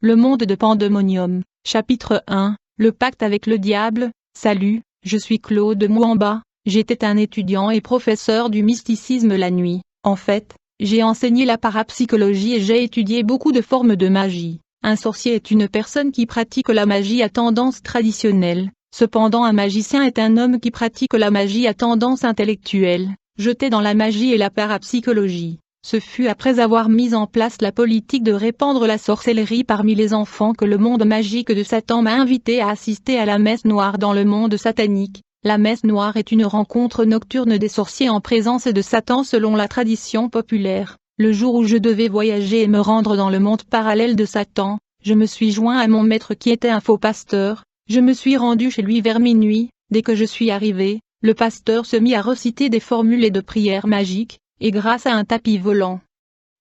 Le monde de Pandemonium, chapitre 1, le pacte avec le diable. Salut, je suis Claude Mouamba, j'étais un étudiant et professeur du mysticisme la nuit. En fait, j'ai enseigné la parapsychologie et j'ai étudié beaucoup de formes de magie. Un sorcier est une personne qui pratique la magie à tendance traditionnelle. Cependant un magicien est un homme qui pratique la magie à tendance intellectuelle, jeté dans la magie et la parapsychologie. Ce fut après avoir mis en place la politique de répandre la sorcellerie parmi les enfants que le monde magique de Satan m'a invité à assister à la messe noire dans le monde satanique. La messe noire est une rencontre nocturne des sorciers en présence de Satan selon la tradition populaire. Le jour où je devais voyager et me rendre dans le monde parallèle de Satan, je me suis joint à mon maître qui était un faux pasteur. Je me suis rendu chez lui vers minuit. Dès que je suis arrivé, le pasteur se mit à reciter des formules et de prières magiques, et grâce à un tapis volant,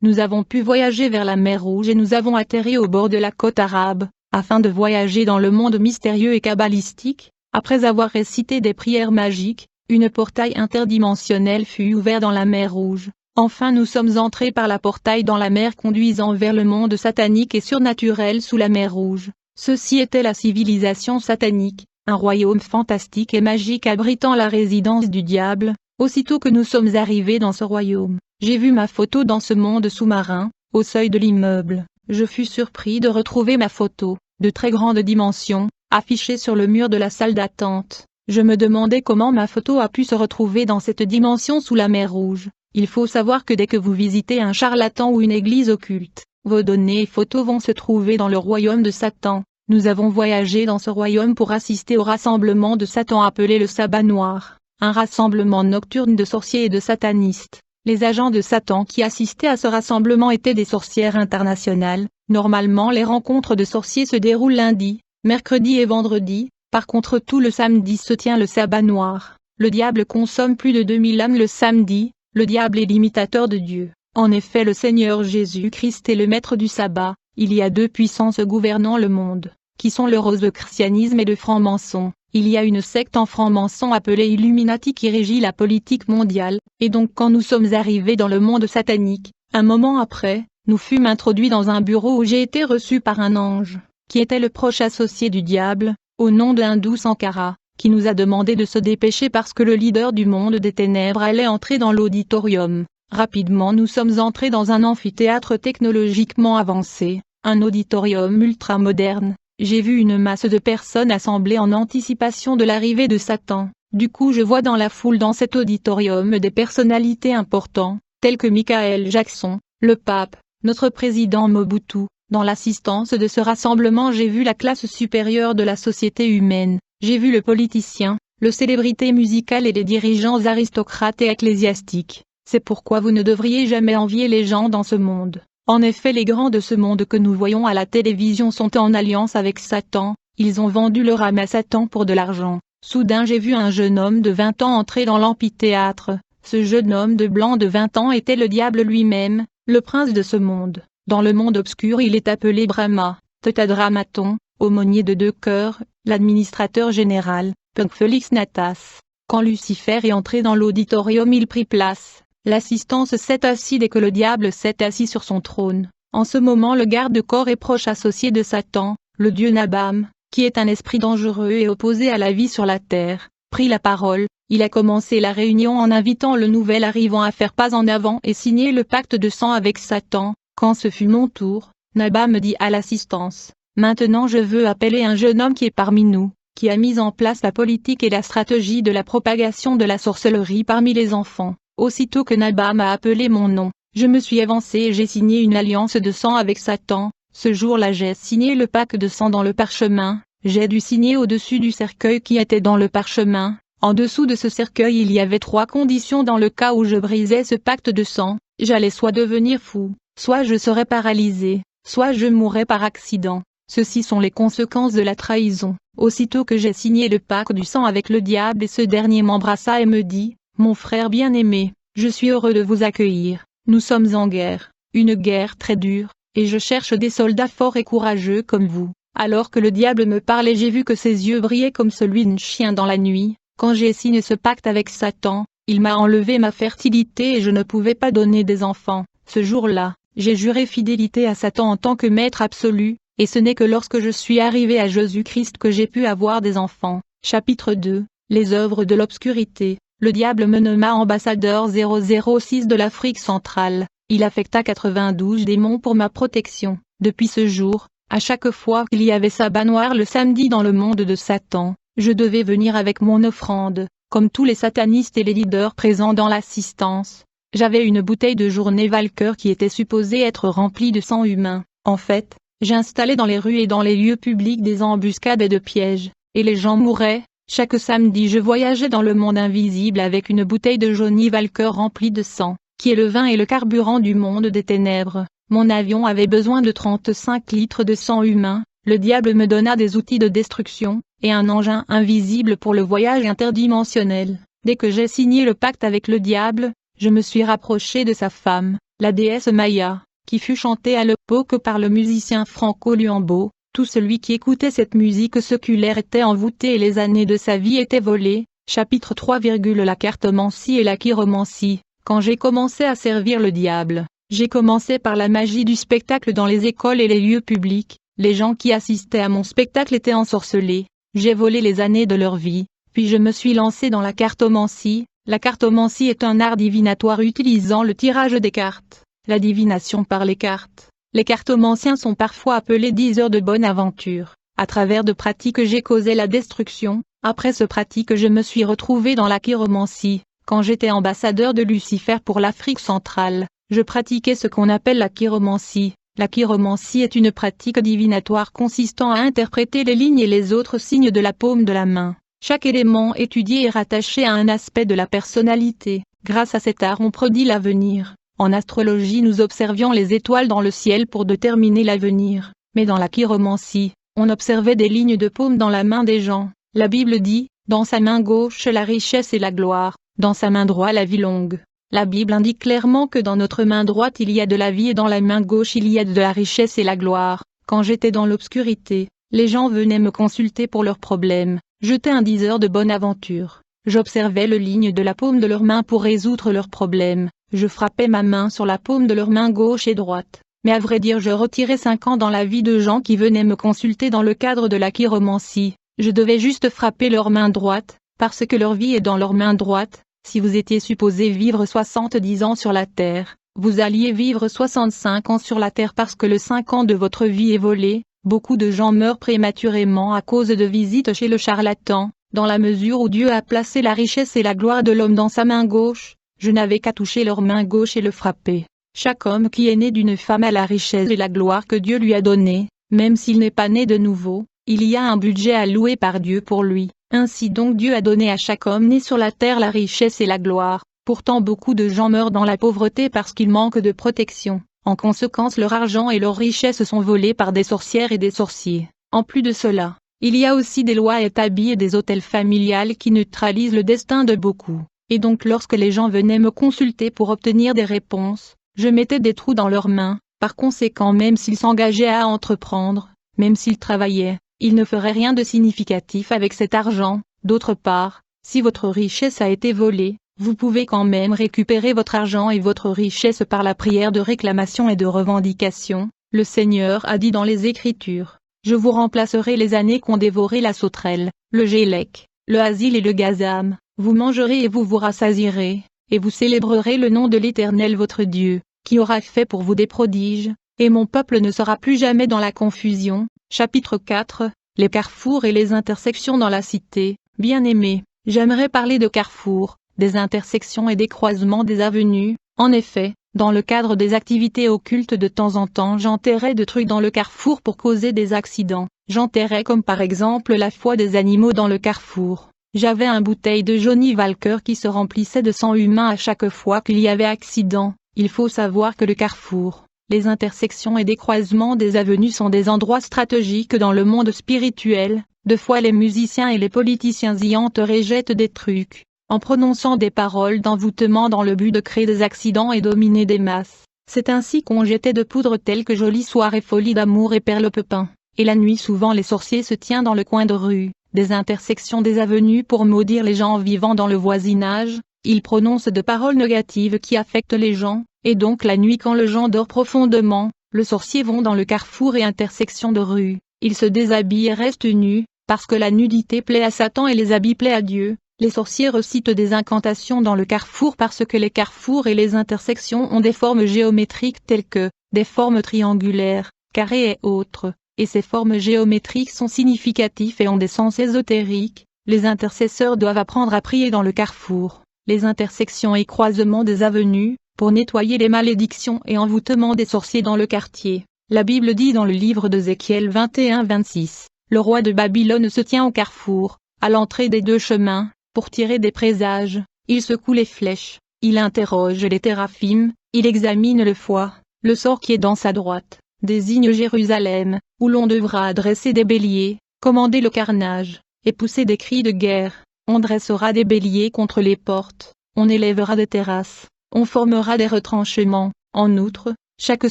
nous avons pu voyager vers la mer Rouge et nous avons atterri au bord de la côte arabe, afin de voyager dans le monde mystérieux et kabbalistique. Après avoir récité des prières magiques, une portail interdimensionnel fut ouvert dans la mer Rouge. Enfin nous sommes entrés par la portail dans la mer conduisant vers le monde satanique et surnaturel sous la mer Rouge. Ceci était la civilisation satanique, un royaume fantastique et magique abritant la résidence du diable. Aussitôt que nous sommes arrivés dans ce royaume, j'ai vu ma photo dans ce monde sous-marin, au seuil de l'immeuble. Je fus surpris de retrouver ma photo, de très grande dimension, affichée sur le mur de la salle d'attente. Je me demandais comment ma photo a pu se retrouver dans cette dimension sous la mer Rouge. Il faut savoir que dès que vous visitez un charlatan ou une église occulte, vos données et photos vont se trouver dans le royaume de Satan. Nous avons voyagé dans ce royaume pour assister au rassemblement de Satan appelé le sabbat noir, un rassemblement nocturne de sorciers et de satanistes. Les agents de Satan qui assistaient à ce rassemblement étaient des sorcières internationales. Normalement les rencontres de sorciers se déroulent lundi, mercredi et vendredi. Par contre tout le samedi se tient le sabbat noir. Le diable consomme plus de 2000 âmes le samedi. Le diable est l'imitateur de Dieu. En effet le Seigneur Jésus-Christ est le maître du sabbat. Il y a deux puissances gouvernant le monde, qui sont le rosicrucianisme et le franc-maçon. Il y a une secte en franc-maçon appelée Illuminati qui régit la politique mondiale, et donc quand nous sommes arrivés dans le monde satanique, un moment après, nous fûmes introduits dans un bureau où j'ai été reçu par un ange, qui était le proche associé du diable, au nom de Hindou Sankara, qui nous a demandé de se dépêcher parce que le leader du monde des ténèbres allait entrer dans l'auditorium. Rapidement nous sommes entrés dans un amphithéâtre technologiquement avancé, un auditorium ultra-moderne. J'ai vu une masse de personnes assemblées en anticipation de l'arrivée de Satan. Du coup je vois dans la foule dans cet auditorium des personnalités importantes, telles que Michael Jackson, le pape, notre président Mobutu. Dans l'assistance de ce rassemblement j'ai vu la classe supérieure de la société humaine. J'ai vu le politicien, le célébrité musicale et les dirigeants aristocrates et ecclésiastiques. C'est pourquoi vous ne devriez jamais envier les gens dans ce monde. En effet les grands de ce monde que nous voyons à la télévision sont en alliance avec Satan, ils ont vendu leur âme à Satan pour de l'argent. Soudain j'ai vu un jeune homme de 20 ans entrer dans l'amphithéâtre. Ce jeune homme de blanc de 20 ans était le diable lui-même, le prince de ce monde. Dans le monde obscur il est appelé Brahma, Tétradramaton, aumônier de deux cœurs, l'administrateur général, Punk Felix Natas. Quand Lucifer est entré dans l'auditorium il prit place. L'assistance s'est assise dès que le diable s'est assis sur son trône. En ce moment le garde-corps est proche associé de Satan, le dieu Nabam, qui est un esprit dangereux et opposé à la vie sur la terre, prit la parole. Il a commencé la réunion en invitant le nouvel arrivant à faire pas en avant et signer le pacte de sang avec Satan. Quand ce fut mon tour, Nabam dit à l'assistance, « Maintenant je veux appeler un jeune homme qui est parmi nous, qui a mis en place la politique et la stratégie de la propagation de la sorcellerie parmi les enfants. » Aussitôt que Nabam a appelé mon nom, je me suis avancé et j'ai signé une alliance de sang avec Satan. Ce jour-là j'ai signé le pacte de sang dans le parchemin. J'ai dû signer au-dessus du cercueil qui était dans le parchemin. En dessous de ce cercueil il y avait 3 conditions dans le cas où je brisais ce pacte de sang. J'allais soit devenir fou, soit je serais paralysé, soit je mourrais par accident. Ceci sont les conséquences de la trahison. Aussitôt que j'ai signé le pacte du sang avec le diable et ce dernier m'embrassa et me dit, « Mon frère bien-aimé, je suis heureux de vous accueillir. Nous sommes en guerre, une guerre très dure, et je cherche des soldats forts et courageux comme vous. » Alors que le diable me parlait j'ai vu que ses yeux brillaient comme celui d'un chien dans la nuit. Quand j'ai signé ce pacte avec Satan, il m'a enlevé ma fertilité et je ne pouvais pas donner des enfants. Ce jour-là, j'ai juré fidélité à Satan en tant que maître absolu. et ce n'est que lorsque je suis arrivé à Jésus-Christ que j'ai pu avoir des enfants. Chapitre 2, les œuvres de l'obscurité. Le diable me nomma ambassadeur 006 de l'Afrique centrale. Il affecta 92 démons pour ma protection. Depuis ce jour, à chaque fois qu'il y avait sabbat noir le samedi dans le monde de Satan, je devais venir avec mon offrande, comme tous les satanistes et les leaders présents dans l'assistance. J'avais une bouteille de journée Valcœur qui était supposée être remplie de sang humain. En fait, j'installais dans les rues et dans les lieux publics des embuscades et de pièges, et les gens mouraient. Chaque samedi je voyageais dans le monde invisible avec une bouteille de Johnny Walker remplie de sang, qui est le vin et le carburant du monde des ténèbres. Mon avion avait besoin de 35 litres de sang humain, le diable me donna des outils de destruction, et un engin invisible pour le voyage interdimensionnel. Dès que j'ai signé le pacte avec le diable, je me suis rapproché de sa femme, la déesse Maya, qui fut chantée à l'époque par le musicien Franco Luambo. Tout celui qui écoutait cette musique séculaire était envoûté et les années de sa vie étaient volées. Chapitre 3, la cartomancie et la chiromancie. Quand j'ai commencé à servir le diable, j'ai commencé par la magie du spectacle dans les écoles et les lieux publics. Les gens qui assistaient à mon spectacle étaient ensorcelés. J'ai volé les années de leur vie, puis je me suis lancé dans la cartomancie. La cartomancie est un art divinatoire utilisant le tirage des cartes, la divination par les cartes. Les cartomanciens sont parfois appelés diseurs de bonne aventure. À travers de pratiques j'ai causé la destruction. Après ce pratique je me suis retrouvé dans la chiromancie. Quand j'étais ambassadeur de Lucifer pour l'Afrique centrale, je pratiquais ce qu'on appelle la chiromancie. La chiromancie est une pratique divinatoire consistant à interpréter les lignes et les autres signes de la paume de la main. Chaque élément étudié est rattaché à un aspect de la personnalité. Grâce à cet art on prédit l'avenir. En astrologie nous observions les étoiles dans le ciel pour déterminer l'avenir, mais dans la chiromancie, on observait des lignes de paume dans la main des gens. La Bible dit, dans sa main gauche la richesse et la gloire, dans sa main droite la vie longue. La Bible indique clairement que dans notre main droite il y a de la vie et dans la main gauche il y a de la richesse et la gloire. Quand j'étais dans l'obscurité, les gens venaient me consulter pour leurs problèmes. J'étais un diseur de bonne aventure. J'observais les lignes de la paume de leurs mains pour résoudre leurs problèmes. Je frappais ma main sur la paume de leurs mains gauche et droite. Mais à vrai dire je retirais 5 ans dans la vie de gens qui venaient me consulter dans le cadre de la chiromancie. Je devais juste frapper leur main droite, parce que leur vie est dans leur main droite. Si vous étiez supposé vivre 70 ans sur la terre, vous alliez vivre 65 ans sur la terre parce que le 5 ans de votre vie est volé. Beaucoup de gens meurent prématurément à cause de visites chez le charlatan. Dans la mesure où Dieu a placé la richesse et la gloire de l'homme dans sa main gauche, je n'avais qu'à toucher leur main gauche et le frapper. Chaque homme qui est né d'une femme a la richesse et la gloire que Dieu lui a donnée, même s'il n'est pas né de nouveau, il y a un budget alloué par Dieu pour lui. Ainsi donc Dieu a donné à chaque homme né sur la terre la richesse et la gloire. Pourtant beaucoup de gens meurent dans la pauvreté parce qu'ils manquent de protection. En conséquence leur argent et leurs richesses sont volés par des sorcières et des sorciers. En plus de cela, il y a aussi des lois établies et des autels familiales qui neutralisent le destin de beaucoup. Et donc lorsque les gens venaient me consulter pour obtenir des réponses, je mettais des trous dans leurs mains. Par conséquent même s'ils s'engageaient à entreprendre, même s'ils travaillaient, ils ne feraient rien de significatif avec cet argent. D'autre part, si votre richesse a été volée, vous pouvez quand même récupérer votre argent et votre richesse par la prière de réclamation et de revendication. Le Seigneur a dit dans les Écritures, « Je vous remplacerai les années qu'ont dévoré la sauterelle, le gélec, le asile et le gazam. Vous mangerez et vous vous rassasierez, et vous célébrerez le nom de l'Éternel votre Dieu, qui aura fait pour vous des prodiges, et mon peuple ne sera plus jamais dans la confusion. » Chapitre 4, les carrefours et les intersections dans la cité. Bien-aimés, j'aimerais parler de carrefours, des intersections et des croisements des avenues. En effet, dans le cadre des activités occultes de temps en temps j'enterrais de trucs dans le carrefour pour causer des accidents. J'enterrais comme par exemple la foi des animaux dans le carrefour. J'avais une bouteille de Johnny Walker qui se remplissait de sang humain à chaque fois qu'il y avait accident. Il faut savoir que le carrefour, les intersections et des croisements des avenues sont des endroits stratégiques dans le monde spirituel. Deux fois les musiciens et les politiciens y entrent et jettent des trucs, en prononçant des paroles d'envoûtement dans le but de créer des accidents et dominer des masses. C'est ainsi qu'on jetait de poudre telle que jolie soirée folie d'amour et perle pepin. Et la nuit souvent les sorciers se tiennent dans le coin de rue, des intersections des avenues pour maudire les gens vivant dans le voisinage. Ils prononcent de paroles négatives qui affectent les gens, et donc la nuit quand le gens dort profondément, le sorcier vont dans le carrefour et intersection de rues, il se déshabille et reste nu, parce que la nudité plaît à Satan et les habits plaît à Dieu. Les sorciers recitent des incantations dans le carrefour parce que les carrefours et les intersections ont des formes géométriques telles que des formes triangulaires, carrées et autres, et ces formes géométriques sont significatives et ont des sens ésotériques. Les intercesseurs doivent apprendre à prier dans le carrefour, les intersections et croisements des avenues, pour nettoyer les malédictions et envoûtements des sorciers dans le quartier. La Bible dit dans le livre d'Ézéchiel 21-26, le roi de Babylone se tient au carrefour, à l'entrée des deux chemins, pour tirer des présages, il secoue les flèches, il interroge les téraphim, il examine le foie, le sort qui est dans sa droite, désigne Jérusalem, où l'on devra adresser des béliers, commander le carnage, et pousser des cris de guerre, on dressera des béliers contre les portes, on élèvera des terrasses, on formera des retranchements. En outre, chaque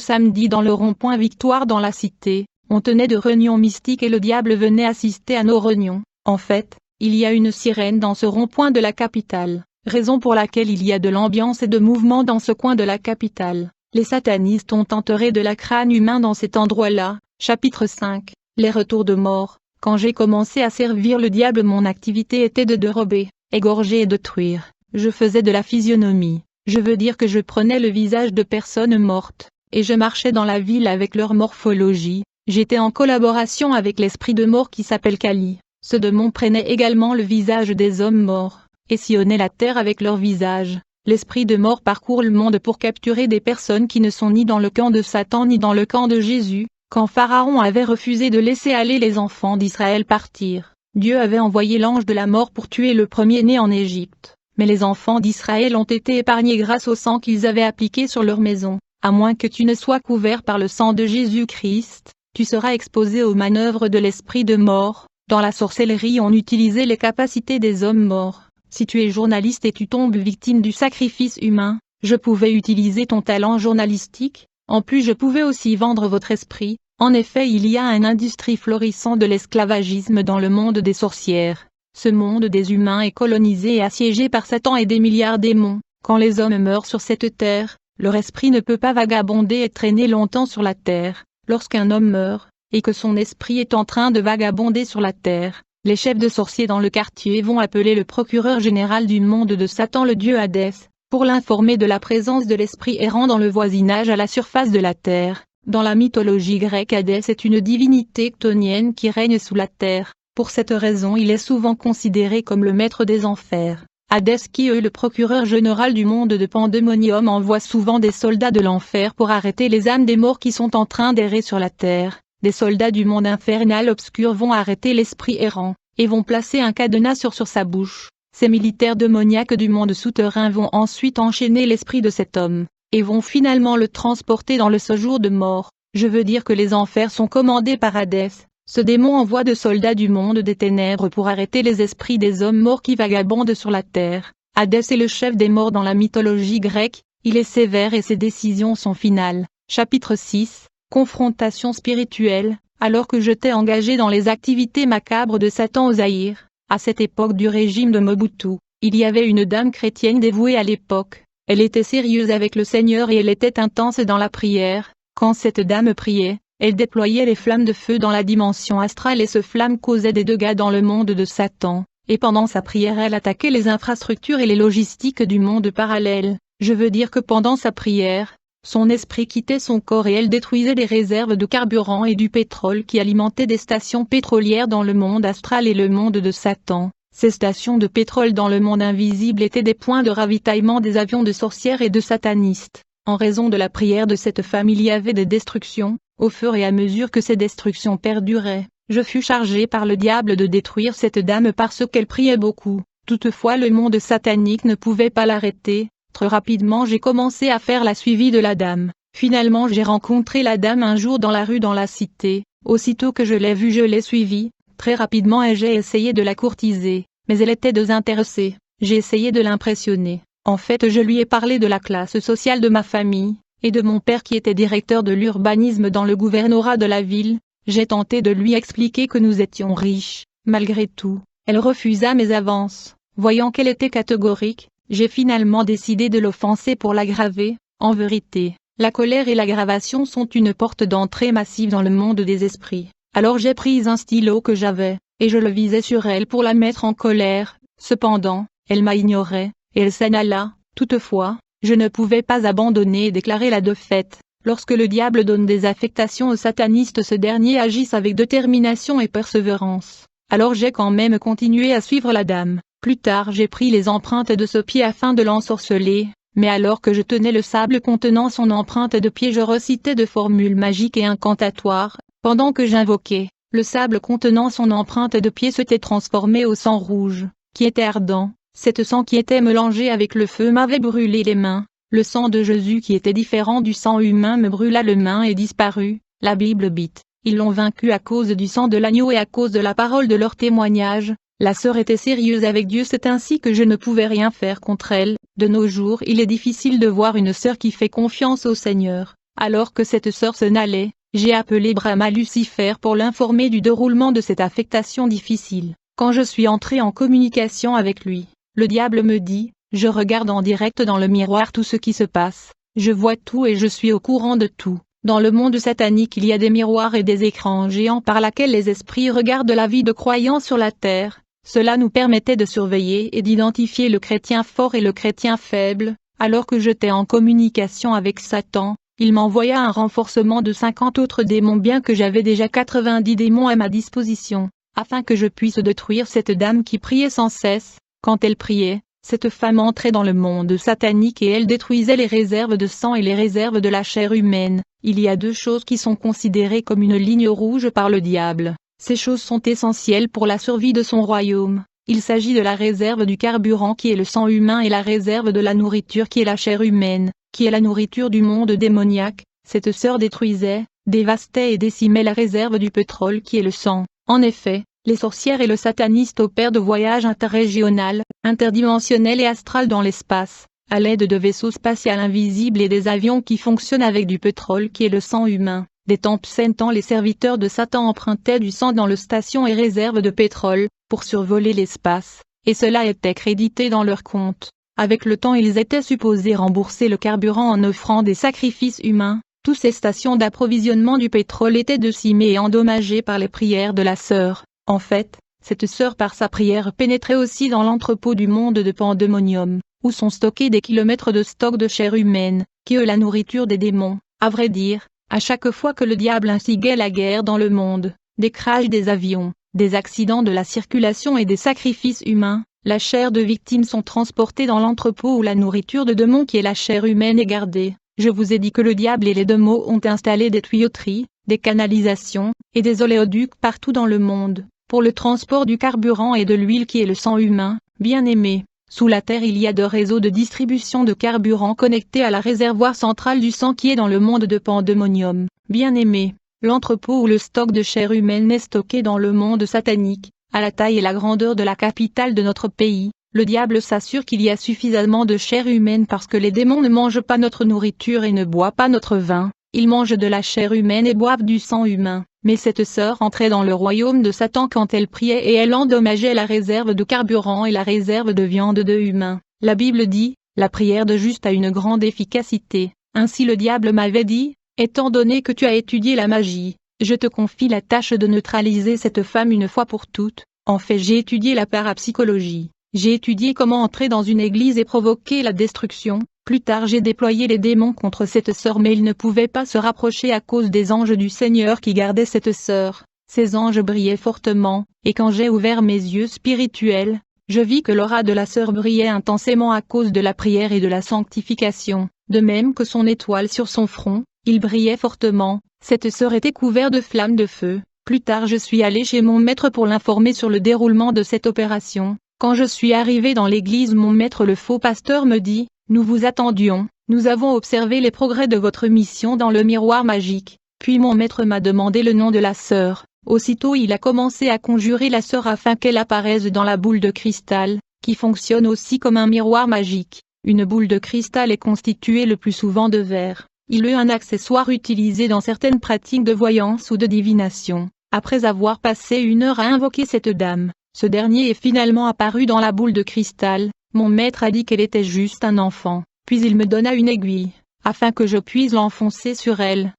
samedi dans le rond-point Victoire dans la cité, on tenait de réunions mystiques et le diable venait assister à nos réunions. En fait, il y a une sirène dans ce rond-point de la capitale, raison pour laquelle il y a de l'ambiance et de mouvement dans ce coin de la capitale. Les satanistes ont enterré de la crâne humain dans cet endroit-là. Chapitre 5. Les retours de mort. Quand j'ai commencé à servir le diable, mon activité était de dérober, égorger et détruire. Je faisais de la physionomie. Je veux dire que je prenais le visage de personnes mortes, et je marchais dans la ville avec leur morphologie. J'étais en collaboration avec l'esprit de mort qui s'appelle Kali. Ce démon prenait également le visage des hommes morts, et sillonnait la terre avec leur visage. L'esprit de mort parcourt le monde pour capturer des personnes qui ne sont ni dans le camp de Satan ni dans le camp de Jésus. Quand Pharaon avait refusé de laisser aller les enfants d'Israël partir, Dieu avait envoyé l'ange de la mort pour tuer le premier-né en Égypte. Mais les enfants d'Israël ont été épargnés grâce au sang qu'ils avaient appliqué sur leur maison. À moins que tu ne sois couvert par le sang de Jésus-Christ, tu seras exposé aux manœuvres de l'esprit de mort. Dans la sorcellerie, on utilisait les capacités des hommes morts. Si tu es journaliste et tu tombes victime du sacrifice humain, je pouvais utiliser ton talent journalistique. En plus, je pouvais aussi vendre votre esprit. En effet, il y a une industrie florissante de l'esclavagisme dans le monde des sorcières. Ce monde des humains est colonisé et assiégé par Satan et des milliards de démons. Quand les hommes meurent sur cette terre, leur esprit ne peut pas vagabonder et traîner longtemps sur la terre. Lorsqu'un homme meurt, et que son esprit est en train de vagabonder sur la terre, les chefs de sorciers dans le quartier vont appeler le procureur général du monde de Satan, le dieu Hadès, pour l'informer de la présence de l'esprit errant dans le voisinage à la surface de la terre. Dans la mythologie grecque, Hadès est une divinité chthonienne qui règne sous la terre. Pour cette raison, il est souvent considéré comme le maître des enfers. Hadès, qui est le procureur général du monde de Pandémonium, envoie souvent des soldats de l'enfer pour arrêter les âmes des morts qui sont en train d'errer sur la terre. Des soldats du monde infernal obscur vont arrêter l'esprit errant, et vont placer un cadenas sur sa bouche. Ces militaires démoniaques du monde souterrain vont ensuite enchaîner l'esprit de cet homme, et vont finalement le transporter dans le séjour de mort. Je veux dire que les enfers sont commandés par Hadès. Ce démon envoie de soldats du monde des ténèbres pour arrêter les esprits des hommes morts qui vagabondent sur la terre. Hadès est le chef des morts dans la mythologie grecque, il est sévère et ses décisions sont finales. Chapitre 6. Confrontation spirituelle. Alors que j'étais engagé dans les activités macabres de Satan au Zaïre, à cette époque du régime de Mobutu, il y avait une dame chrétienne dévouée à l'époque. Elle était sérieuse avec le Seigneur et elle était intense dans la prière. Quand cette dame priait, elle déployait les flammes de feu dans la dimension astrale et ces flammes causaient des dégâts dans le monde de Satan. Et pendant sa prière, elle attaquait les infrastructures et les logistiques du monde parallèle. Je veux dire que pendant sa prière, son esprit quittait son corps et elle détruisait les réserves de carburant et du pétrole qui alimentaient des stations pétrolières dans le monde astral et le monde de Satan. Ces stations de pétrole dans le monde invisible étaient des points de ravitaillement des avions de sorcières et de satanistes. En raison de la prière de cette femme, il y avait des destructions. Au fur et à mesure que ces destructions perduraient, je fus chargé par le diable de détruire cette dame parce qu'elle priait beaucoup. Toutefois, le monde satanique ne pouvait pas l'arrêter. Très rapidement, j'ai commencé à faire la suivi de la dame. Finalement, j'ai rencontré la dame un jour dans la rue dans la cité. Aussitôt que je l'ai vue, je l'ai suivie. Très rapidement, et j'ai essayé de la courtiser, mais elle était désintéressée. J'ai essayé de l'impressionner. En fait, je lui ai parlé de la classe sociale de ma famille, et de mon père qui était directeur de l'urbanisme dans le gouvernorat de la ville. J'ai tenté de lui expliquer que nous étions riches. Malgré tout, elle refusa mes avances. Voyant qu'elle était catégorique, j'ai finalement décidé de l'offenser pour l'aggraver. En vérité, La colère et l'aggravation sont une porte d'entrée massive dans le monde des esprits. Alors j'ai pris un stylo que j'avais, et je le visais sur elle pour la mettre en colère. Cependant, elle m'a ignoré, et elle s'en alla. Toutefois, je ne pouvais pas abandonner et déclarer la défaite. Lorsque le diable donne des affectations aux satanistes, ce dernier agisse avec détermination et persévérance. Alors j'ai quand même continué à suivre la dame. Plus tard j'ai pris les empreintes de ce pied afin de l'ensorceler, mais alors que je tenais le sable contenant son empreinte de pied, je recitais de formules magiques et incantatoires. Pendant que j'invoquais, le sable contenant son empreinte de pied s'était transformé au sang rouge, qui était ardent. Cet sang qui était mélangé avec le feu m'avait brûlé les mains. Le sang de Jésus qui était différent du sang humain me brûla les mains et disparut. La Bible dit, ils l'ont vaincu à cause du sang de l'agneau et à cause de la parole de leur témoignage. La sœur était sérieuse avec Dieu, c'est ainsi que je ne pouvais rien faire contre elle. De nos jours, il est difficile de voir une sœur qui fait confiance au Seigneur. Alors que cette sœur s'en allait, j'ai appelé Brahma Lucifer pour l'informer du déroulement de cette affectation difficile. Quand je suis entré en communication avec lui, le diable me dit, je regarde en direct dans le miroir tout ce qui se passe, je vois tout et je suis au courant de tout. Dans le monde satanique il y a des miroirs et des écrans géants par lesquels les esprits regardent la vie de croyants sur la terre. Cela nous permettait de surveiller et d'identifier le chrétien fort et le chrétien faible. Alors que j'étais en communication avec Satan, il m'envoya un renforcement de 50 autres démons, bien que j'avais déjà 90 démons à ma disposition, afin que je puisse détruire cette dame qui priait sans cesse. Quand elle priait, cette femme entrait dans le monde satanique et elle détruisait les réserves de sang et les réserves de la chair humaine. Il y a deux choses qui sont considérées comme une ligne rouge par le diable. Ces choses sont essentielles pour la survie de son royaume. Il s'agit de la réserve du carburant qui est le sang humain et la réserve de la nourriture qui est la chair humaine, qui est la nourriture du monde démoniaque. Cette sœur détruisait, dévastait et décimait la réserve du pétrole qui est le sang. En effet, les sorcières et le sataniste opèrent de voyages interrégionaux, interdimensionnels et astrales dans l'espace, à l'aide de vaisseaux spatiaux invisibles et des avions qui fonctionnent avec du pétrole qui est le sang humain. Des temps temps les serviteurs de Satan empruntaient du sang dans les stations et réserves de pétrole, pour survoler l'espace, et cela était crédité dans leur compte. Avec le temps ils étaient supposés rembourser le carburant en offrant des sacrifices humains. Toutes ces stations d'approvisionnement du pétrole étaient décimées et endommagées par les prières de la sœur. En fait, cette sœur par sa prière pénétrait aussi dans l'entrepôt du monde de Pandémonium, où sont stockés des kilomètres de stock de chair humaine, qui est la nourriture des démons. À vrai dire, à chaque fois que le diable insiguait la guerre dans le monde, des crashs des avions, des accidents de la circulation et des sacrifices humains, la chair de victimes sont transportées dans l'entrepôt où la nourriture de démons qui est la chair humaine est gardée. Je vous ai dit que le diable et les démons ont installé des tuyauteries, des canalisations, et des oléoducs partout dans le monde, pour le transport du carburant et de l'huile qui est le sang humain. Bien-aimé, sous la terre il y a deux réseaux de distribution de carburant connectés à la réservoir centrale du sang qui est dans le monde de Pandémonium. Bien-aimé, l'entrepôt où le stock de chair humaine est stocké dans le monde satanique, à la taille et la grandeur de la capitale de notre pays. Le diable s'assure qu'il y a suffisamment de chair humaine parce que les démons ne mangent pas notre nourriture et ne boivent pas notre vin, ils mangent de la chair humaine et boivent du sang humain. Mais cette sœur entrait dans le royaume de Satan quand elle priait et elle endommageait la réserve de carburant et la réserve de viande de humain. La Bible dit, la prière de juste a une grande efficacité. Ainsi le diable m'avait dit, étant donné que tu as étudié la magie, je te confie la tâche de neutraliser cette femme une fois pour toutes. En fait j'ai étudié la parapsychologie. J'ai étudié comment entrer dans une église et provoquer la destruction. Plus tard j'ai déployé les démons contre cette sœur mais ils ne pouvaient pas se rapprocher à cause des anges du Seigneur qui gardaient cette sœur. Ces anges brillaient fortement, et quand j'ai ouvert mes yeux spirituels, je vis que l'aura de la sœur brillait intensément à cause de la prière et de la sanctification, de même que son étoile sur son front, il brillait fortement. Cette sœur était couverte de flammes de feu. Plus tard je suis allé chez mon maître pour l'informer sur le déroulement de cette opération. Quand je suis arrivé dans l'église, mon maître le faux pasteur me dit, nous vous attendions, nous avons observé les progrès de votre mission dans le miroir magique. Puis mon maître m'a demandé le nom de la sœur. Aussitôt il a commencé à conjurer la sœur afin qu'elle apparaisse dans la boule de cristal, qui fonctionne aussi comme un miroir magique. Une boule de cristal est constituée le plus souvent de verre. Il est un accessoire utilisé dans certaines pratiques de voyance ou de divination. Après avoir passé 1 heure à invoquer cette dame, ce dernier est finalement apparu dans la boule de cristal. Mon maître a dit qu'elle était juste un enfant, puis il me donna une aiguille. afin que je puisse l'enfoncer sur elle.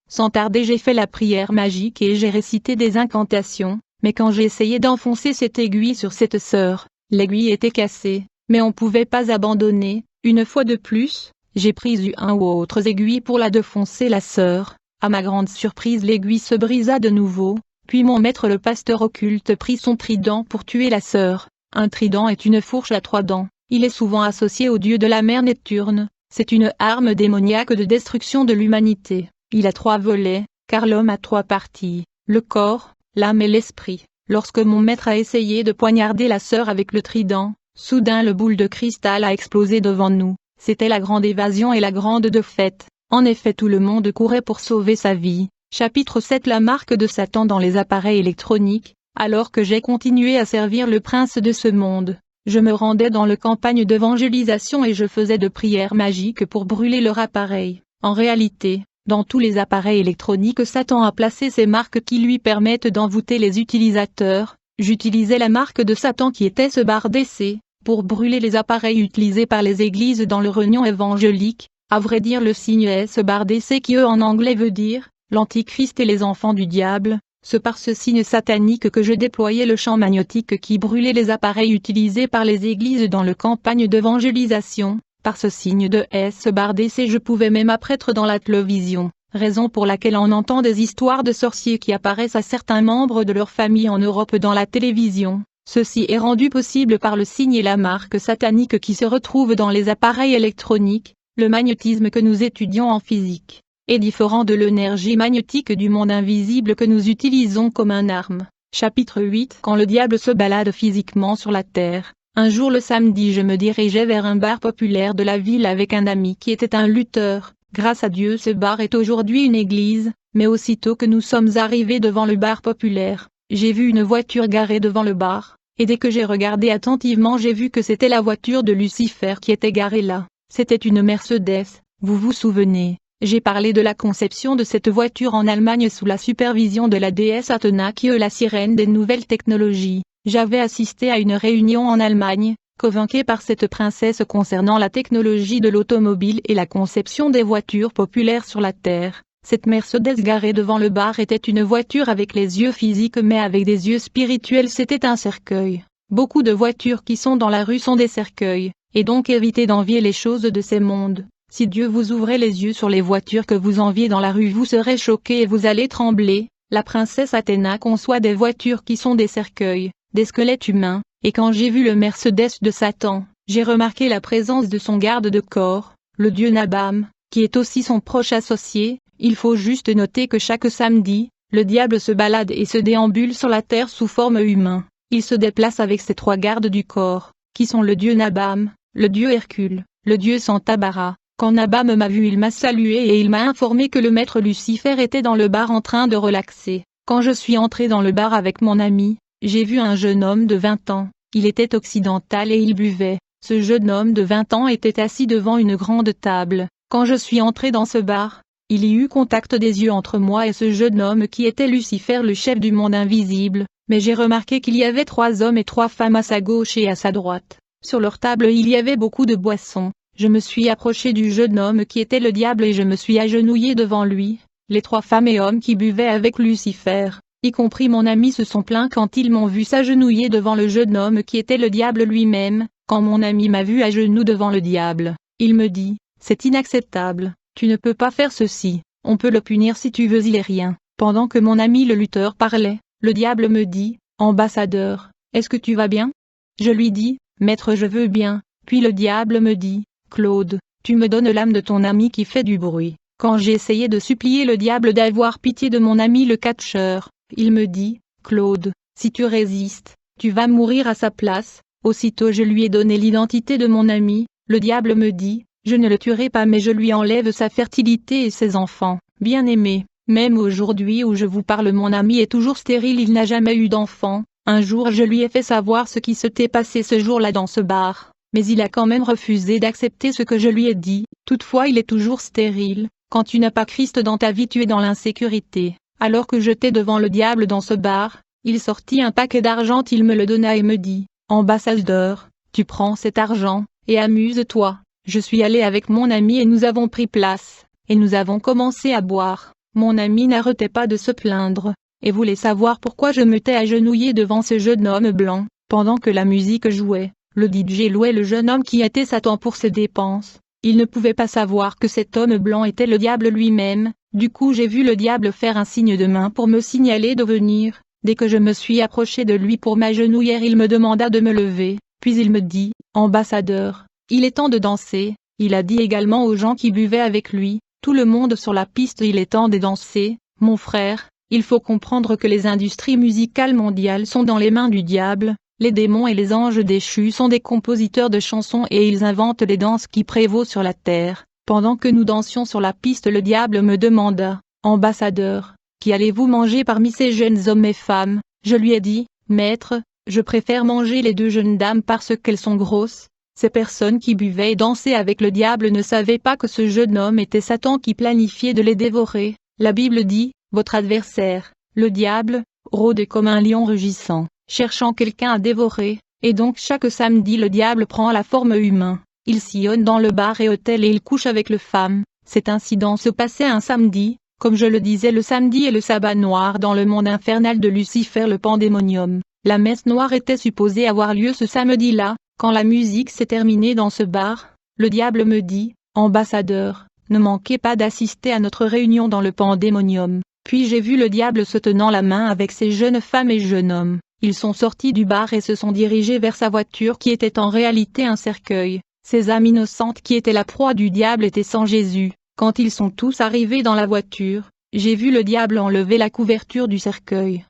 Sans tarder j'ai fait la prière magique et j'ai récité des incantations, mais quand j'ai essayé d'enfoncer cette aiguille sur cette sœur, l'aiguille était cassée, mais on pouvait pas abandonner. Une fois de plus, j'ai pris un ou autres aiguilles pour la défoncer la sœur. À ma grande surprise l'aiguille se brisa de nouveau, puis mon maître le pasteur occulte prit son trident pour tuer la sœur. Un trident est une fourche à 3 dents, il est souvent associé au dieu de la mer Neptune, c'est une arme démoniaque de destruction de l'humanité. Il a 3 volets, car l'homme a 3 parties, le corps, l'âme et l'esprit. Lorsque mon maître a essayé de poignarder la sœur avec le trident, soudain le boule de cristal a explosé devant nous. C'était la grande évasion et la grande défaite. En effet tout le monde courait pour sauver sa vie. Chapitre 7 La marque de Satan dans les appareils électroniques. Alors que j'ai continué à servir le prince de ce monde, je me rendais dans le campagne d'évangélisation et je faisais de prières magiques pour brûler leur appareil. En réalité, dans tous les appareils électroniques Satan a placé ces marques qui lui permettent d'envoûter les utilisateurs. J'utilisais la marque de Satan qui était ce barre d'essai, pour brûler les appareils utilisés par les églises dans le réunion évangélique. À vrai dire le signe est ce barre d'essai qui en anglais veut dire l'antichrist et les enfants du diable. C'est par ce signe satanique que je déployais le champ magnétique qui brûlait les appareils utilisés par les églises dans le campagne d'évangélisation. Par ce signe de S barre d'essai je pouvais même apparaître dans la télévision, raison pour laquelle on entend des histoires de sorciers qui apparaissent à certains membres de leur famille en Europe dans la télévision. Ceci est rendu possible par le signe et la marque satanique qui se retrouvent dans les appareils électroniques. Le magnétisme que nous étudions en physique est différent de l'énergie magnétique du monde invisible que nous utilisons comme une arme. Chapitre 8 Quand le diable se balade physiquement sur la terre. Un jour le samedi je me dirigeais vers un bar populaire de la ville avec un ami qui était un lutteur. Grâce à Dieu ce bar est aujourd'hui une église, mais aussitôt que nous sommes arrivés devant le bar populaire, j'ai vu une voiture garée devant le bar, et dès que j'ai regardé attentivement j'ai vu que c'était la voiture de Lucifer qui était garée là. C'était une Mercedes, vous vous souvenez. J'ai parlé de la conception de cette voiture en Allemagne sous la supervision de la déesse Athéna qui est la sirène des nouvelles technologies. J'avais assisté à une réunion en Allemagne, convainqué par cette princesse concernant la technologie de l'automobile et la conception des voitures populaires sur la Terre. Cette Mercedes garée devant le bar était une voiture avec les yeux physiques mais avec des yeux spirituels, c'était un cercueil. Beaucoup de voitures qui sont dans la rue sont des cercueils, et donc évitez d'envier les choses de ces mondes. Si Dieu vous ouvrait les yeux sur les voitures que vous enviez dans la rue vous serez choqués et vous allez trembler. La princesse Athéna conçoit des voitures qui sont des cercueils, des squelettes humains, et quand j'ai vu le Mercedes de Satan, j'ai remarqué la présence de son garde de corps, le dieu Nabam, qui est aussi son proche associé. Il faut juste noter que chaque samedi, le diable se balade et se déambule sur la terre sous forme humaine. Il se déplace avec ses 3 gardes du corps, qui sont le dieu Nabam, le dieu Hercule, le dieu Santabara. Quand Nabam m'a vu il m'a salué et il m'a informé que le maître Lucifer était dans le bar en train de relaxer. Quand je suis entré dans le bar avec mon ami, j'ai vu un jeune homme de 20 ans, il était occidental et il buvait. Ce jeune homme de 20 ans était assis devant une grande table. Quand je suis entré dans ce bar, il y eut contact des yeux entre moi et ce jeune homme qui était Lucifer le chef du monde invisible, mais j'ai remarqué qu'il y avait 3 hommes et 3 femmes à sa gauche et à sa droite. Sur leur table il y avait beaucoup de boissons. Je me suis approché du jeune homme qui était le diable et je me suis agenouillé devant lui. Les 3 femmes et hommes qui buvaient avec Lucifer, y compris mon ami, se sont plaints quand ils m'ont vu s'agenouiller devant le jeune homme qui était le diable lui-même. Quand mon ami m'a vu à genoux devant le diable, il me dit, c'est inacceptable, tu ne peux pas faire ceci, on peut le punir si tu veux, il est rien. Pendant que mon ami le lutteur parlait, le diable me dit, ambassadeur, est-ce que tu vas bien? Je lui dis, maître je veux bien, puis le diable me dit, Claude, tu me donnes l'âme de ton ami qui fait du bruit. Quand j'ai essayé de supplier le diable d'avoir pitié de mon ami le catcheur, il me dit, Claude, si tu résistes, tu vas mourir à sa place. Aussitôt je lui ai donné l'identité de mon ami, le diable me dit, je ne le tuerai pas mais je lui enlève sa fertilité et ses enfants. Bien-aimé, même aujourd'hui où je vous parle mon ami est toujours stérile, il n'a jamais eu d'enfant. Un jour je lui ai fait savoir ce qui s'était passé ce jour-là dans ce bar, mais il a quand même refusé d'accepter ce que je lui ai dit. Toutefois il est toujours stérile. Quand tu n'as pas Christ dans ta vie tu es dans l'insécurité. Alors que j'étais devant le diable dans ce bar, il sortit un paquet d'argent, il me le donna et me dit, ambassadeur, tu prends cet argent, et amuse-toi. Je suis allé avec mon ami et nous avons pris place, et nous avons commencé à boire. Mon ami n'arrêtait pas de se plaindre, et voulait savoir pourquoi je m'étais agenouillé devant ce jeune homme blanc. Pendant que la musique jouait, le DJ louait le jeune homme qui était Satan pour ses dépenses. Il ne pouvait pas savoir que cet homme blanc était le diable lui-même. Du coup j'ai vu le diable faire un signe de main pour me signaler de venir. Dès que je me suis approché de lui pour m'agenouiller, il me demanda de me lever, puis il me dit, « Ambassadeur, il est temps de danser. » Il a dit également aux gens qui buvaient avec lui, tout le monde sur la piste, il est temps de danser. Mon frère, il faut comprendre que les industries musicales mondiales sont dans les mains du diable. Les démons et les anges déchus sont des compositeurs de chansons et ils inventent les danses qui prévaut sur la terre. Pendant que nous dansions sur la piste, le diable me demanda, « Ambassadeur, qui allez-vous manger parmi ces jeunes hommes et femmes ?» Je lui ai dit, « Maître, je préfère manger les deux jeunes dames parce qu'elles sont grosses. » Ces personnes qui buvaient et dansaient avec le diable ne savaient pas que ce jeune homme était Satan qui planifiait de les dévorer. La Bible dit, « Votre adversaire, le diable, rôde comme un lion rugissant, cherchant quelqu'un à dévorer. » Et donc chaque samedi le diable prend la forme humaine. Il sillonne dans le bar et hôtel et il couche avec les femmes. Cet incident se passait un samedi. Comme je le disais, le samedi est le sabbat noir dans le monde infernal de Lucifer, le pandémonium. La messe noire était supposée avoir lieu ce samedi-là. Quand la musique s'est terminée dans ce bar, le diable me dit, « Ambassadeur, ne manquez pas d'assister à notre réunion dans le pandémonium. » Puis j'ai vu le diable se tenant la main avec ces jeunes femmes et jeunes hommes. Ils sont sortis du bar et se sont dirigés vers sa voiture qui était en réalité un cercueil. Ces âmes innocentes qui étaient la proie du diable étaient sans Jésus. Quand ils sont tous arrivés dans la voiture, j'ai vu le diable enlever la couverture du cercueil,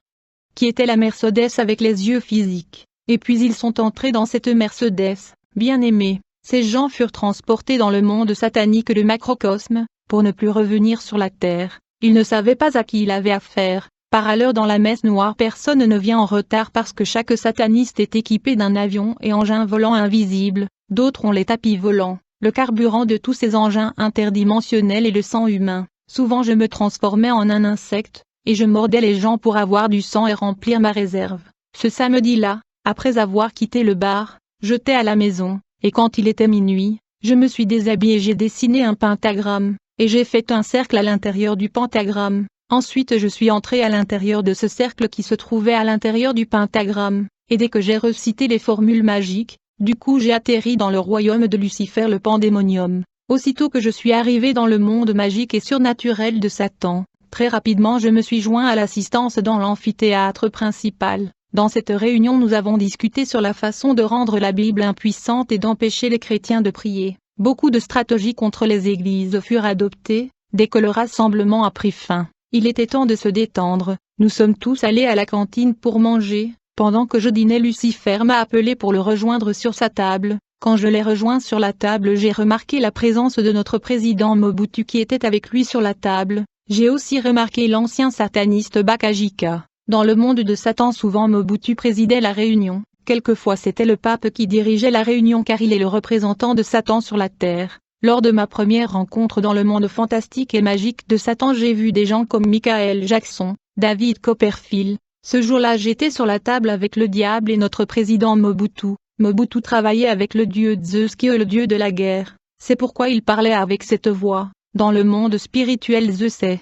qui était la Mercedes avec les yeux physiques. Et puis ils sont entrés dans cette Mercedes. Bien-aimés, ces gens furent transportés dans le monde satanique, le macrocosme, pour ne plus revenir sur la terre. Ils ne savaient pas à qui il avait affaire. Par ailleurs dans la messe noire personne ne vient en retard parce que chaque sataniste est équipé d'un avion et engin volant invisible. D'autres ont les tapis volants, le carburant de tous ces engins interdimensionnels et le sang humain. Souvent je me transformais en un insecte, et je mordais les gens pour avoir du sang et remplir ma réserve. Ce samedi-là, après avoir quitté le bar, j'étais à la maison, et quand il était minuit, je me suis déshabillé et j'ai dessiné un pentagramme, et j'ai fait un cercle à l'intérieur du pentagramme. Ensuite je suis entré à l'intérieur de ce cercle qui se trouvait à l'intérieur du pentagramme, et dès que j'ai recité les formules magiques, du coup j'ai atterri dans le royaume de Lucifer, le pandémonium. Aussitôt que je suis arrivé dans le monde magique et surnaturel de Satan, très rapidement je me suis joint à l'assistance dans l'amphithéâtre principal. Dans cette réunion nous avons discuté sur la façon de rendre la Bible impuissante et d'empêcher les chrétiens de prier. Beaucoup de stratégies contre les églises furent adoptées, dès que le rassemblement a pris fin. Il était temps de se détendre, nous sommes tous allés à la cantine pour manger. Pendant que je dînais, Lucifer m'a appelé pour le rejoindre sur sa table. Quand je l'ai rejoint sur la table, j'ai remarqué la présence de notre président Mobutu qui était avec lui sur la table. J'ai aussi remarqué l'ancien sataniste Bakajika. Dans le monde de Satan, souvent Mobutu présidait la réunion. Quelquefois c'était le pape qui dirigeait la réunion car il est le représentant de Satan sur la terre. Lors de ma première rencontre dans le monde fantastique et magique de Satan, j'ai vu des gens comme Michael Jackson, David Copperfield. Ce jour-là j'étais sur la table avec le diable et notre président Mobutu. Mobutu travaillait avec le dieu Zeus qui est le dieu de la guerre. C'est pourquoi il parlait avec cette voix. Dans le monde spirituel, Zeus est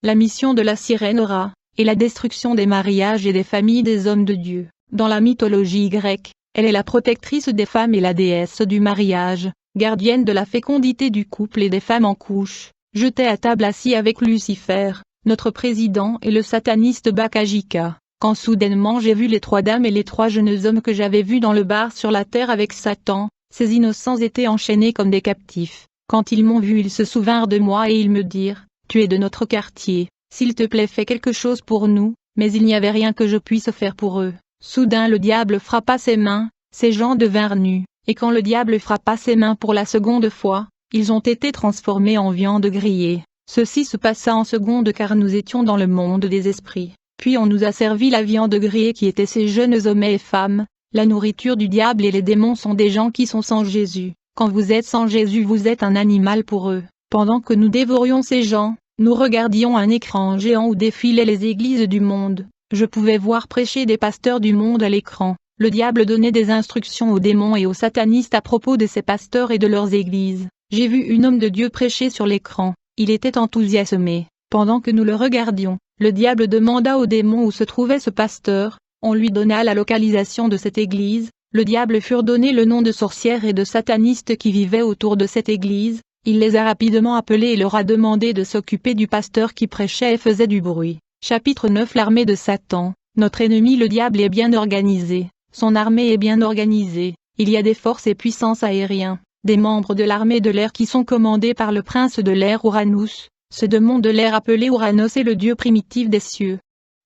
la mission de la sirène Ra, et la destruction des mariages et des familles des hommes de Dieu. Dans la mythologie grecque, elle est la protectrice des femmes et la déesse du mariage, gardienne de la fécondité du couple et des femmes en couche. J'étais à table assis avec Lucifer, notre président et le sataniste Bakajika, quand soudainement j'ai vu les trois dames et les trois jeunes hommes que j'avais vus dans le bar sur la terre avec Satan. Ces innocents étaient enchaînés comme des captifs. Quand ils m'ont vu, ils se souvinrent de moi et ils me dirent, « Tu es de notre quartier, s'il te plaît fais quelque chose pour nous », mais il n'y avait rien que je puisse faire pour eux. Soudain le diable frappa ses mains, ces gens devinrent nus, et quand le diable frappa ses mains pour la seconde fois, ils ont été transformés en viande grillée. Ceci se passa en seconde car nous étions dans le monde des esprits. Puis on nous a servi la viande grillée qui était ces jeunes hommes et femmes. La nourriture du diable et les démons sont des gens qui sont sans Jésus. Quand vous êtes sans Jésus, vous êtes un animal pour eux. Pendant que nous dévorions ces gens, nous regardions un écran géant où défilaient les églises du monde. Je pouvais voir prêcher des pasteurs du monde à l'écran. le diable donnait des instructions aux démons et aux satanistes à propos de ses pasteurs et de leurs églises. J'ai vu un homme de Dieu prêcher sur l'écran, il était enthousiasmé. Pendant que nous le regardions, le diable demanda aux démons où se trouvait ce pasteur, on lui donna la localisation de cette église, le diable fut donné le nom de sorcières et de satanistes qui vivaient autour de cette église, il les a rapidement appelés et leur a demandé de s'occuper du pasteur qui prêchait et faisait du bruit. Chapitre 9 L'armée de Satan. Notre ennemi le diable est bien organisé, son armée est bien organisée, il y a des forces et puissances aériennes, des membres de l'armée de l'air qui sont commandés par le prince de l'air Uranus, ce démon de l'air appelé Uranos est le dieu primitif des cieux.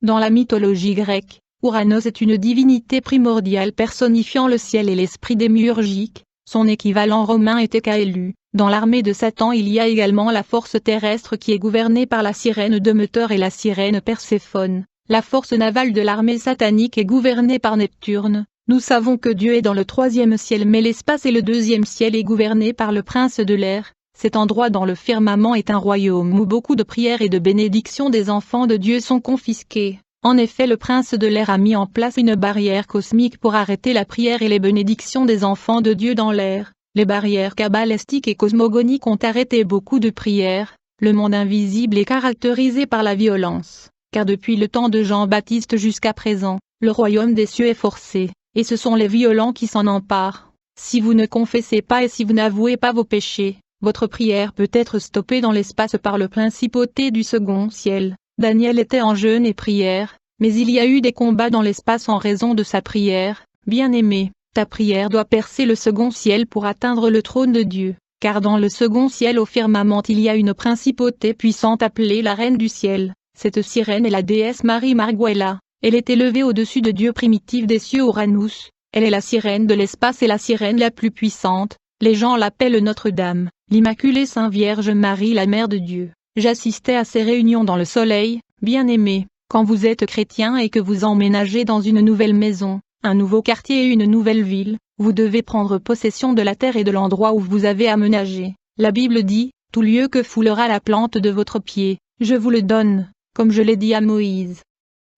Dans la mythologie grecque, Uranos est une divinité primordiale personnifiant le ciel et l'esprit démiurgique, son équivalent romain était Caelu. Dans l'armée de Satan il y a également la force terrestre qui est gouvernée par la sirène Déméter et la sirène Perséphone. La force navale de l'armée satanique est gouvernée par Neptune. Nous savons que Dieu est dans le troisième ciel mais l'espace et le deuxième ciel est gouverné par le prince de l'air. Cet endroit dans le firmament est un royaume où beaucoup de prières et de bénédictions des enfants de Dieu sont confisquées. En effet le prince de l'air a mis en place une barrière cosmique pour arrêter la prière et les bénédictions des enfants de Dieu dans l'air. Les barrières cabalistiques et cosmogoniques ont arrêté beaucoup de prières. Le monde invisible est caractérisé par la violence, car depuis le temps de Jean-Baptiste jusqu'à présent, le royaume des cieux est forcé, et ce sont les violents qui s'en emparent. Si vous ne confessez pas et si vous n'avouez pas vos péchés, votre prière peut être stoppée dans l'espace par le principauté du second ciel. Daniel était en jeûne et prière, mais il y a eu des combats dans l'espace en raison de sa prière. Bien-aimé, ta prière doit percer le second ciel pour atteindre le trône de Dieu, car dans le second ciel au firmament il y a une principauté puissante appelée la Reine du ciel. Cette sirène est la déesse Marie Marguella, elle est élevée au-dessus de Dieu primitif des cieux Uranus, elle est la sirène de l'espace et la sirène la plus puissante, les gens l'appellent Notre-Dame, l'Immaculée Sainte Vierge Marie la Mère de Dieu. J'assistais à ces réunions dans le soleil, bien-aimé, quand vous êtes chrétien et que vous emménagez dans une nouvelle maison, un nouveau quartier et une nouvelle ville, vous devez prendre possession de la terre et de l'endroit où vous avez aménagé. La Bible dit, tout lieu que foulera la plante de votre pied, je vous le donne, comme je l'ai dit à Moïse.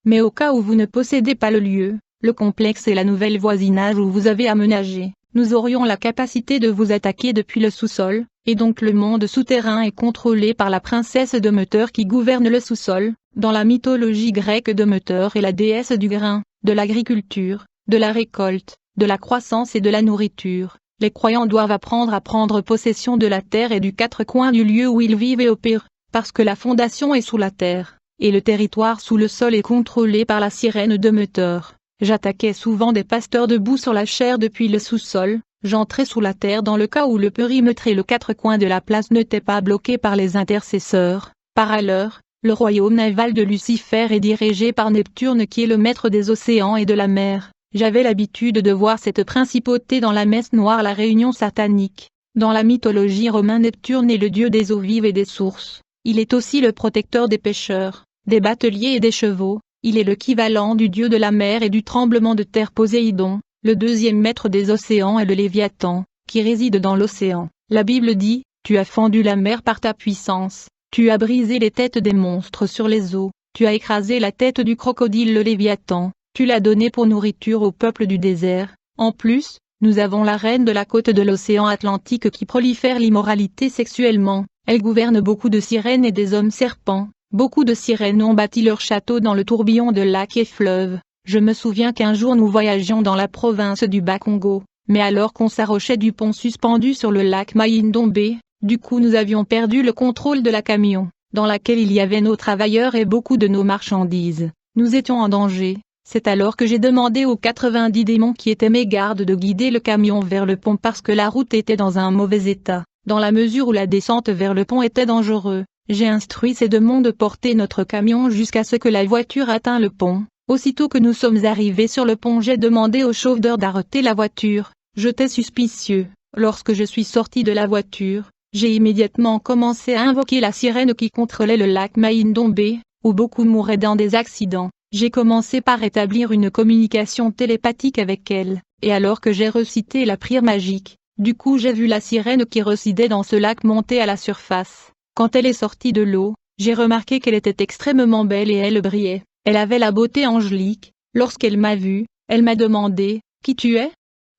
Mais au cas où vous ne possédez pas le lieu, le complexe et la nouvelle voisinage où vous avez aménagé, nous aurions la capacité de vous attaquer depuis le sous-sol, et donc le monde souterrain est contrôlé par la princesse Déméter qui gouverne le sous-sol. Dans la mythologie grecque Déméter est la déesse du grain, de l'agriculture, de la récolte, de la croissance et de la nourriture. Les croyants doivent apprendre à prendre possession de la terre et du quatre coins du lieu où ils vivent et opèrent, parce que la fondation est sous la terre, et le territoire sous le sol est contrôlé par la sirène Déméter. J'attaquais souvent des pasteurs debout sur la chair depuis le sous-sol, j'entrais sous la terre dans le cas où le périmètre et le quatre coins de la place n'étaient pas bloqués par les intercesseurs. Par ailleurs, le royaume naval de Lucifer est dirigé par Neptune qui est le maître des océans et de la mer. J'avais l'habitude de voir cette principauté dans la messe noire, la réunion satanique. Dans la mythologie romaine, Neptune est le dieu des eaux vives et des sources. Il est aussi le protecteur des pêcheurs, des bateliers et des chevaux. Il est l'équivalent du dieu de la mer et du tremblement de terre Poséidon. Le deuxième maître des océans est le Léviathan, qui réside dans l'océan. La Bible dit, tu as fendu la mer par ta puissance, tu as brisé les têtes des monstres sur les eaux, tu as écrasé la tête du crocodile le Léviathan, tu l'as donné pour nourriture au peuple du désert. En plus, nous avons la reine de la côte de l'océan Atlantique qui prolifère l'immoralité sexuellement, elle gouverne beaucoup de sirènes et des hommes serpents. Beaucoup de sirènes ont bâti leur château dans le tourbillon de lacs et fleuves. Je me souviens qu'un jour nous voyagions dans la province du Bas-Congo, mais alors qu'on s'arrochait du pont suspendu sur le lac Mai-Ndombe, du coup nous avions perdu le contrôle de la camion, dans laquelle il y avait nos travailleurs et beaucoup de nos marchandises. Nous étions en danger. C'est alors que j'ai demandé aux 90 démons qui étaient mes gardes de guider le camion vers le pont parce que la route était dans un mauvais état, dans la mesure où la descente vers le pont était dangereuse. J'ai instruit ces démons de porter notre camion jusqu'à ce que la voiture atteigne le pont. Aussitôt que nous sommes arrivés sur le pont, j'ai demandé au chauffeur d'arrêter la voiture. J'étais suspicieux. Lorsque je suis sorti de la voiture, j'ai immédiatement commencé à invoquer la sirène qui contrôlait le lac Mai-Ndombe, où beaucoup mouraient dans des accidents. J'ai commencé par établir une communication télépathique avec elle, et alors que j'ai recité la prière magique, du coup j'ai vu la sirène qui résidait dans ce lac monter à la surface. Quand elle est sortie de l'eau, j'ai remarqué qu'elle était extrêmement belle et elle brillait. Elle avait la beauté angélique. Lorsqu'elle m'a vu, elle m'a demandé, qui tu es?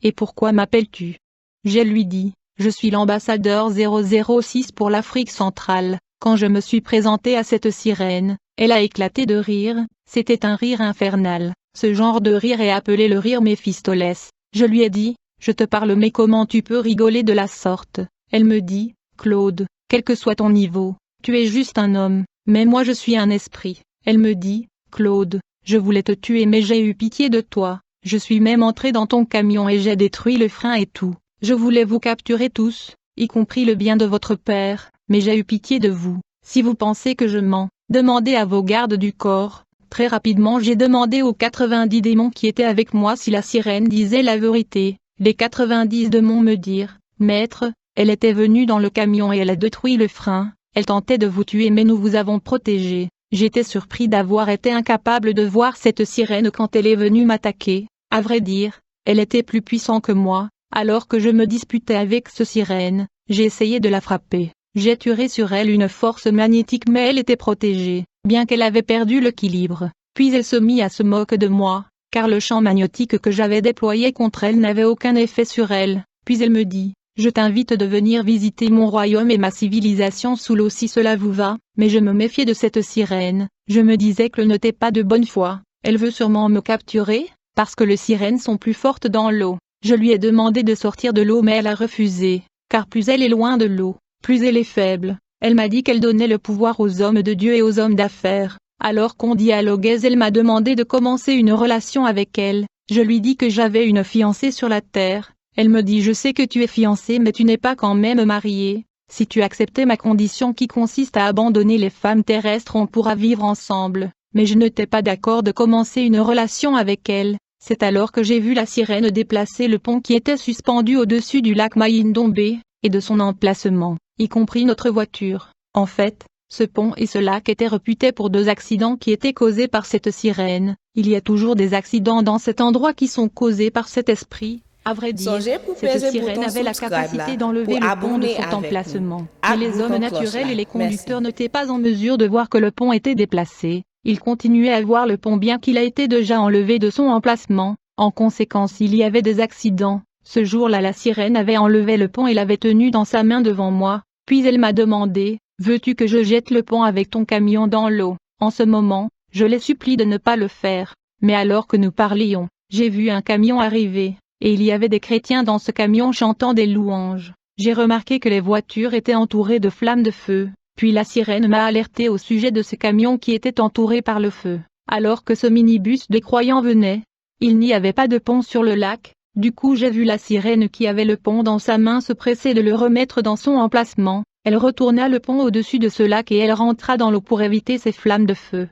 Et pourquoi m'appelles-tu? Je lui dis, je suis l'ambassadeur 006 pour l'Afrique centrale. Quand je me suis présenté à cette sirène, elle a éclaté de rire, c'était un rire infernal. Ce genre de rire est appelé le rire Méphistophélès. Je lui ai dit, je te parle mais comment tu peux rigoler de la sorte? Elle me dit, Claude, quel que soit ton niveau, tu es juste un homme, mais moi je suis un esprit. Elle me dit, Claude, je voulais te tuer mais j'ai eu pitié de toi, je suis même entré dans ton camion et j'ai détruit le frein et tout. Je voulais vous capturer tous, y compris le bien de votre père, mais j'ai eu pitié de vous. Si vous pensez que je mens, demandez à vos gardes du corps. Très rapidement j'ai demandé aux 90 démons qui étaient avec moi si la sirène disait la vérité. Les 90 démons me dirent, Maître, elle était venue dans le camion et elle a détruit le frein, elle tentait de vous tuer mais nous vous avons protégé. J'étais surpris d'avoir été incapable de voir cette sirène quand elle est venue m'attaquer. À vrai dire, elle était plus puissante que moi. Alors que je me disputais avec ce sirène, j'ai essayé de la frapper. J'ai tiré sur elle une force magnétique mais elle était protégée, bien qu'elle avait perdu l'équilibre. Puis elle se mit à se moquer de moi, car le champ magnétique que j'avais déployé contre elle n'avait aucun effet sur elle. Puis elle me dit, je t'invite de venir visiter mon royaume et ma civilisation sous l'eau si cela vous va, mais je me méfiais de cette sirène. Je me disais qu'elle n'était pas de bonne foi, elle veut sûrement me capturer, parce que les sirènes sont plus fortes dans l'eau. Je lui ai demandé de sortir de l'eau mais elle a refusé, car plus elle est loin de l'eau, plus elle est faible. Elle m'a dit qu'elle donnait le pouvoir aux hommes de Dieu et aux hommes d'affaires. Alors qu'on dialoguait, elle m'a demandé de commencer une relation avec elle. Je lui dis que j'avais une fiancée sur la terre. Elle me dit je sais que tu es fiancée mais tu n'es pas quand même mariée. Si tu acceptais ma condition qui consiste à abandonner les femmes terrestres on pourra vivre ensemble. Mais je n'étais pas d'accord de commencer une relation avec elle. C'est alors que j'ai vu la sirène déplacer le pont qui était suspendu au-dessus du lac Mai-Ndombe, et de son emplacement, y compris notre voiture. En fait, ce pont et ce lac étaient réputés pour 2 accidents qui étaient causés par cette sirène. Il y a toujours des accidents dans cet endroit qui sont causés par cet esprit. À vrai dire, cette sirène avait la capacité d'enlever le pont de son emplacement. Mais les hommes naturels et les conducteurs n'étaient pas en mesure de voir que le pont était déplacé. Ils continuaient à voir le pont bien qu'il a été déjà enlevé de son emplacement. En conséquence il y avait des accidents. Ce jour-là la sirène avait enlevé le pont et l'avait tenu dans sa main devant moi. Puis elle m'a demandé, veux-tu que je jette le pont avec ton camion dans l'eau? En ce moment, je les supplie de ne pas le faire. Mais alors que nous parlions, j'ai vu un camion arriver, et il y avait des chrétiens dans ce camion chantant des louanges. J'ai remarqué que les voitures étaient entourées de flammes de feu. Puis la sirène m'a alerté au sujet de ce camion qui était entouré par le feu. Alors que ce minibus de croyants venait, il n'y avait pas de pont sur le lac, du coup j'ai vu la sirène qui avait le pont dans sa main se presser de le remettre dans son emplacement. Elle retourna le pont au-dessus de ce lac et elle rentra dans l'eau pour éviter ces flammes de feu.